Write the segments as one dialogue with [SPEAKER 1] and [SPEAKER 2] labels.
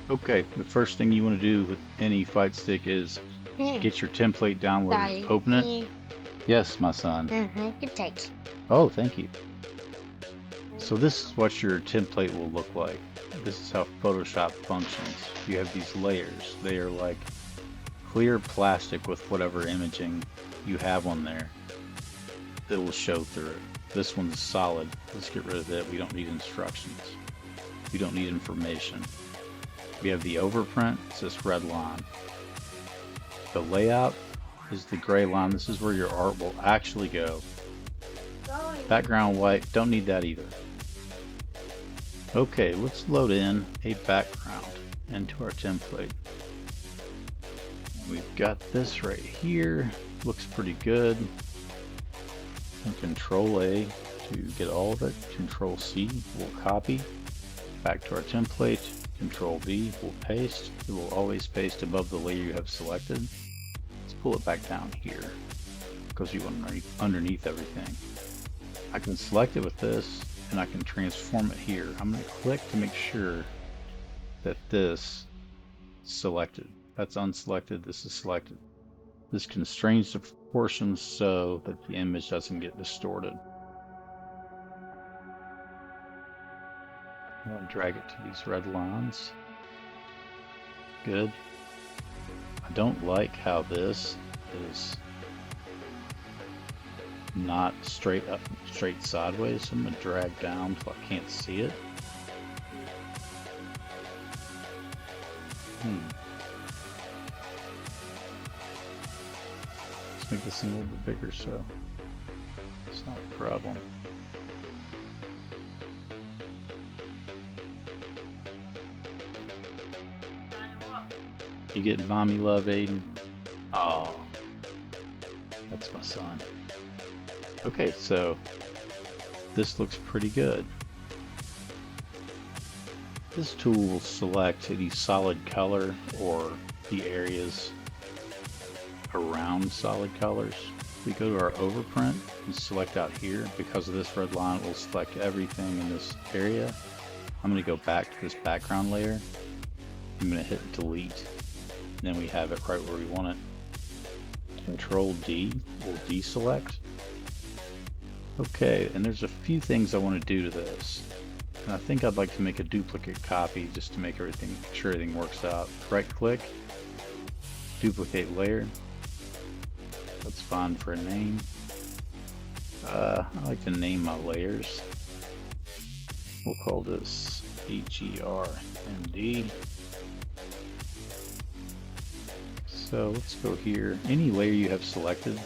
[SPEAKER 1] Okay, the first thing you want to do with any fight stick is get your template downloaded.
[SPEAKER 2] Daddy,
[SPEAKER 1] Open it. Yes, my son.
[SPEAKER 2] good take.
[SPEAKER 1] Oh, thank you. So this is what your template will look like. This is how Photoshop functions. You have these layers. They are like clear plastic with whatever imaging you have on there that will show through it. This one's solid. Let's get rid of it. We don't need instructions. We don't need information. We have the overprint. It's this red line. The layout is the gray line. This is where your art will actually go. Background white. Don't need that either. Okay, let's load in a background into our template. We've got this right here. Looks pretty good. And Control A to get all of it. Control C will copy. Back to our template. Control V will paste. It will always paste above the layer you have selected. Let's pull it back down here because you want underneath everything. I can select it with this and I can transform it here. I'm going to click to make sure that this is selected. That's unselected. This is selected. This constrains the proportions so that the image doesn't get distorted. I'm going to drag it to these red lines. Good. I don't like how this is not straight up, straight sideways. So I'm going to drag down till I can't see it. Let's make this thing a little bit bigger so it's not a problem. You get mommy love, Aiden? Oh, that's my son. Okay, so this looks pretty good. This tool will select any solid color or the areas around solid colors. We go to our overprint and select out here. Because of this red line, it will select everything in this area. I'm going to go back to this background layer. I'm going to hit delete. And then we have it right where we want it. Control D will deselect. Okay, and there's a few things I want to do to this. And I think I'd like to make a duplicate copy just to make sure everything works out. Right click, duplicate layer. That's fine for a name. I like to name my layers. We'll call this HERMD. So let's go here. Any layer you have selected,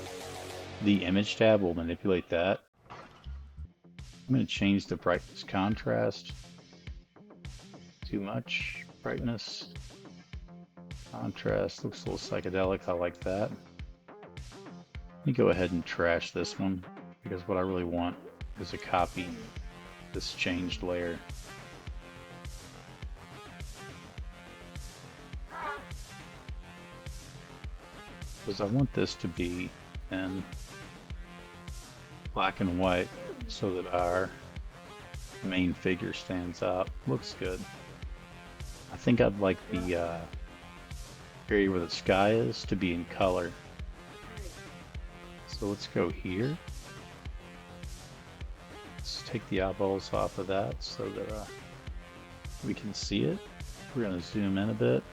[SPEAKER 1] the image tab will manipulate that. I'm going to change the brightness contrast. Too much brightness. Contrast looks a little psychedelic. I like that. Let me go ahead and trash this one because what I really want is a copy of this changed layer. Because I want this to be in black and white so that our main figure stands out. Looks good. I think I'd like the area where the sky is to be in color. So let's go here. Let's take the eyeballs off of that so that we can see it. We're going to zoom in a bit,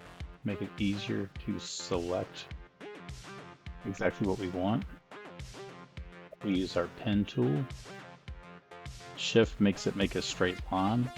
[SPEAKER 1] make it easier to select exactly what we want. We use our pen tool. Shift makes it make a straight line.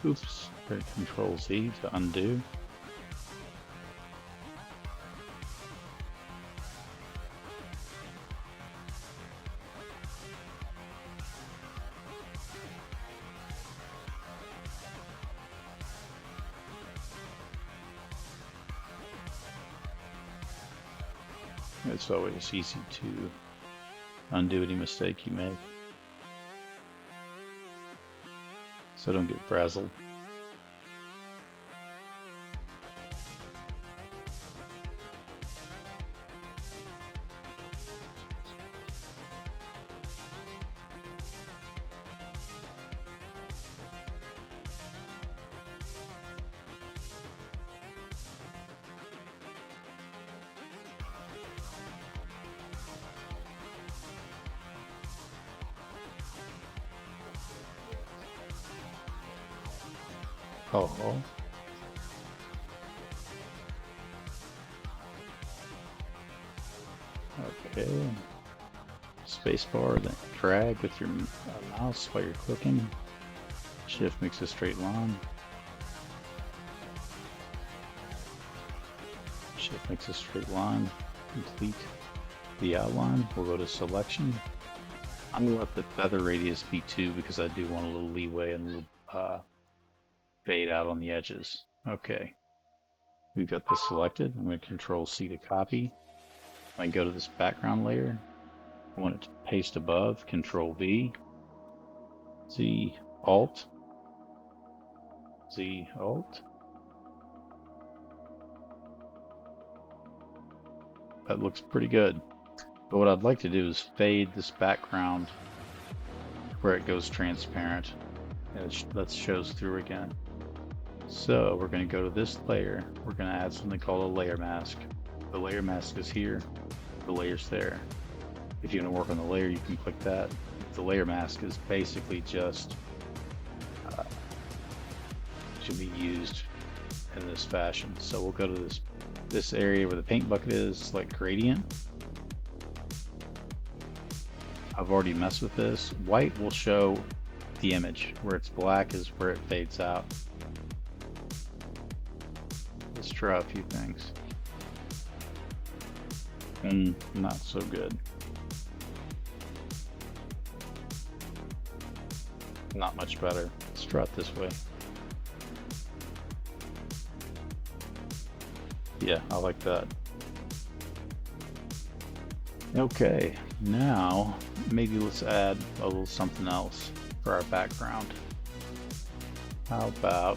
[SPEAKER 1] Oops, Control Z to undo. It's always easy to undo any mistake you make, so don't get frazzled. Oh. Okay. Spacebar, then drag with your mouse while you're clicking. Shift makes a straight line. Shift makes a straight line. Complete the outline. We'll go to selection. I'm going to let the feather radius be 2 because I do want a little leeway and a little fade out on the edges. Okay. We've got this selected. I'm going to Control C to copy. I can go to this background layer. I want it to paste above. Control V. Z Alt. Z Alt. That looks pretty good. But what I'd like to do is fade this background where it goes transparent and that shows through again. So we're going to go to this layer. We're going to add something called a layer mask. The layer mask is here. The layer's there. If you want to work on the layer, you can click that. The layer mask is basically just should be used in this fashion. So we'll go to this area where the paint bucket is, select gradient. I've already messed with this. White will show the image. Where it's black is where it fades out. Let's try a few things. Not so good. Not much better. Let's try it this way. Yeah, I like that. Okay, now maybe let's add a little something else for our background. How about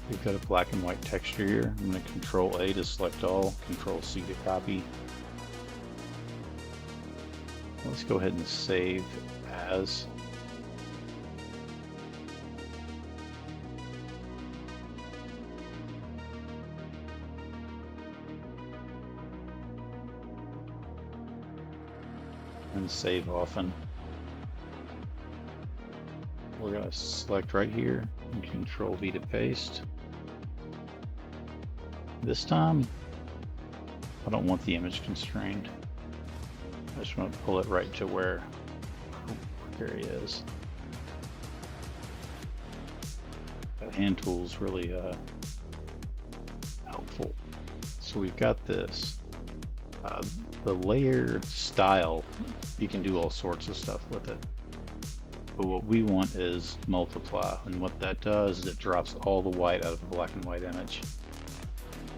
[SPEAKER 1] we've got a black and white texture here. I'm going to Control A to select all, Control C to copy. Let's go ahead and save as. And save often. We're going to select right here and Control V to paste. This time, I don't want the image constrained. I just want to pull it right to where there he is. The hand tool is really helpful. So we've got this. The layer style, you can do all sorts of stuff with it. But what we want is multiply, and what that does is it drops all the white out of the black and white image.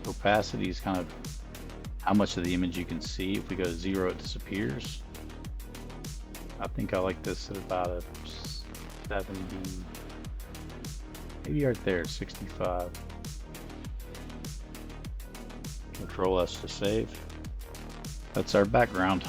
[SPEAKER 1] Opacity is kind of how much of the image you can see. If we go to 0, it disappears. I think I like this at about a 70, maybe right there, 65. Control S to save. That's our background.